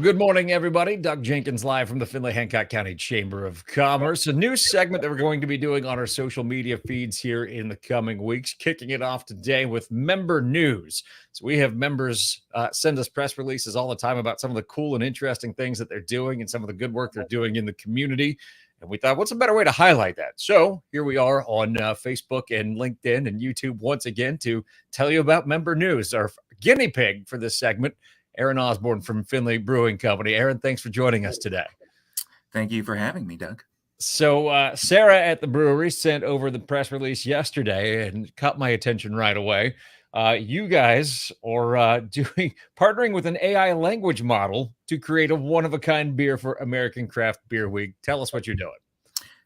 Well, good morning, everybody. Doug Jenkins live from the Findlay Hancock County Chamber of Commerce. A new segment that we're going to be doing on our social media feeds here in the coming weeks, kicking it off today with member news. So we have members send us press releases all the time about some of the cool and interesting things that they're doing and some of the good work they're doing in the community. And we thought, what's a better way to highlight that? So here we are on Facebook and LinkedIn and YouTube once again to tell you about member news. Our guinea pig for this segment, Aaron Osborne from Findlay Brewing Company. Aaron, thanks for joining us today. Thank you for having me, Doug. So Sarah at the brewery sent over the press release yesterday and caught my attention right away. You guys are partnering with an AI language model to create a one-of-a-kind beer for American Craft Beer Week. Tell us what you're doing.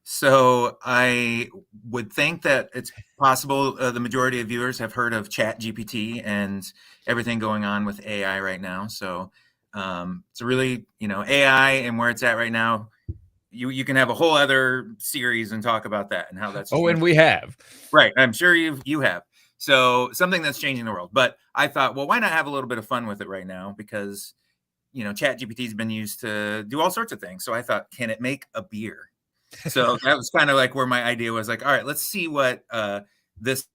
So I would think that it's possible the majority of viewers have heard of ChatGPT and everything going on with AI right now. So it's really, AI and where it's at right now. You can have a whole other series and talk about that and how that's changing. And we have. Right. I'm sure you have. So something that's changing the world. But I thought, well, why not have a little bit of fun with it right now? Because, ChatGPT has been used to do all sorts of things. So I thought, can it make a beer? So that was kind of like where my idea was like, all right, let's see what this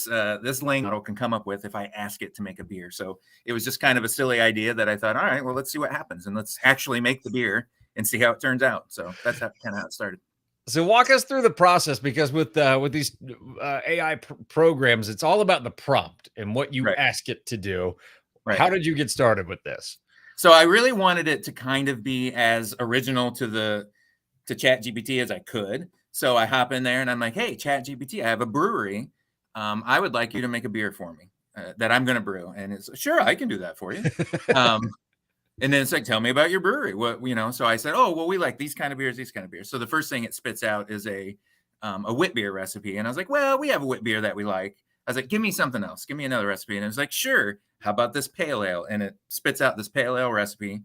language model can come up with if I ask it to make a beer. So it was just kind of a silly idea that I thought, all right, well, let's see what happens and let's actually make the beer and see how it turns out. So that's kind of how it started. So walk us through the process, because with these AI programs, it's all about the prompt and what you ask it to do. Right. How did you get started with this? So I really wanted it to kind of be as original to ChatGPT as I could. So I hop in there and I'm like, hey, ChatGPT, I have a brewery. I would like you to make a beer for me that I'm going to brew. And it's sure, I can do that for you. And then it's like, tell me about your brewery. So I said, oh, well, we like these kind of beers. So the first thing it spits out is a wit beer recipe. And I was like, well, we have a wit beer that we like. I was like, give me something else. Give me another recipe. And it was like, sure. How about this pale ale? And it spits out this pale ale recipe.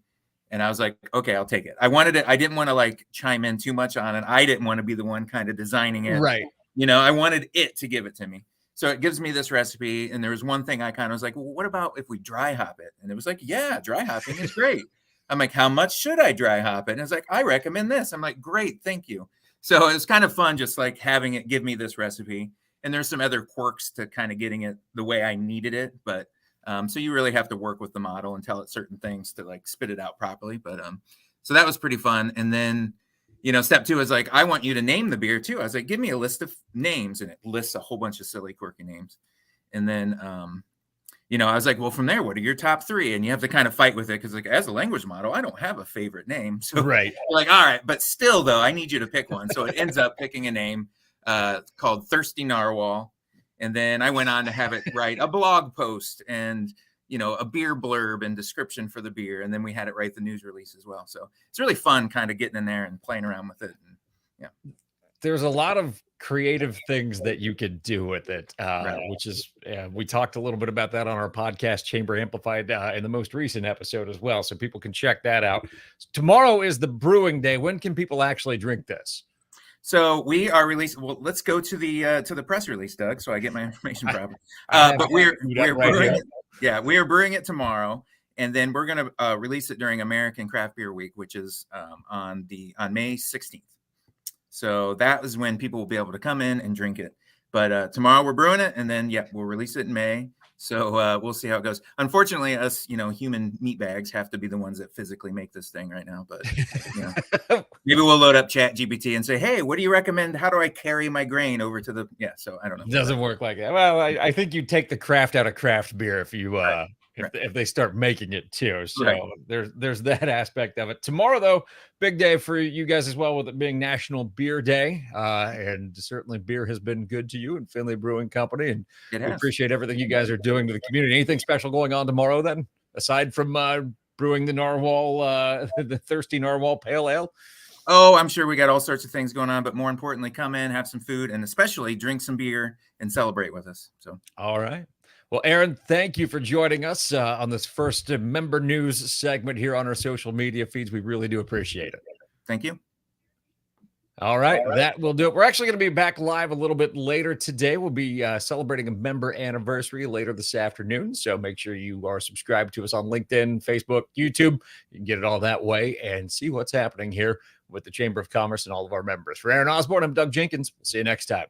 And I was like, okay, I'll take it. I wanted it. I didn't want to like chime in too much on it. I didn't want to be the one kind of designing it. Right. I wanted it to give it to me. So it gives me this recipe. And there was one thing I kind of was like, well, what about if we dry hop it? And it was like, yeah, dry hopping is great. I'm like, how much should I dry hop it? And it's like, I recommend this. I'm like, great, thank you. So it was kind of fun just like having it give me this recipe. And there's some other quirks to kind of getting it the way I needed it. But so you really have to work with the model and tell it certain things to like spit it out properly. But so that was pretty fun. And then, step 2 is like, I want you to name the beer too. I was like, give me a list of names, and it lists a whole bunch of silly, quirky names. And then, I was like, well, from there, what are your top 3? And you have to kind of fight with it because like as a language model, I don't have a favorite name. So right. Like, all right, but still though, I need you to pick one. So it ends up picking a name called Thirsty Narwhal. And then I went on to have it write a blog post and, a beer blurb and description for the beer. And then we had it write the news release as well. So it's really fun kind of getting in there and playing around with it. And, yeah. There's a lot of creative things that you could do with it, which is, we talked a little bit about that on our podcast, Chamber Amplified, in the most recent episode as well. So people can check that out. Tomorrow is the brewing day. When can people actually drink this? So we are releasing. Well, let's go to the press release, Doug, so I get my information properly. But we're brewing it. Yeah, we are brewing it tomorrow, and then we're going to release it during American Craft Beer Week, which is on May 16th. So that is when people will be able to come in and drink it. But tomorrow we're brewing it, and then we'll release it in May. So we'll see how it goes. Unfortunately, us, human meat bags have to be the ones that physically make this thing right now. But maybe we'll load up ChatGPT and say, hey, what do you recommend? How do I carry my grain over to the? Yeah. So I don't know. It doesn't work like that. Well, I think you take the craft out of craft beer if you if they start making it too. So there's that aspect of it. Tomorrow, though, big day for you guys as well, with it being National Beer Day. And certainly beer has been good to you and Findlay Brewing Company. And we appreciate everything you guys are doing to the community. Anything special going on tomorrow then, aside from brewing the narwhal, the Thirsty Narwhal Pale Ale? Oh, I'm sure we got all sorts of things going on, but more importantly, come in, have some food, and especially drink some beer and celebrate with us. So, all right. Well, Aaron, thank you for joining us on this first member news segment here on our social media feeds. We really do appreciate it. Thank you. All right, that will do it. We're actually going to be back live a little bit later today. We'll be celebrating a member anniversary later this afternoon. So make sure you are subscribed to us on LinkedIn, Facebook, YouTube. You can get it all that way and see what's happening here with the Chamber of Commerce and all of our members. For Aaron Osborne, I'm Doug Jenkins. We'll see you next time.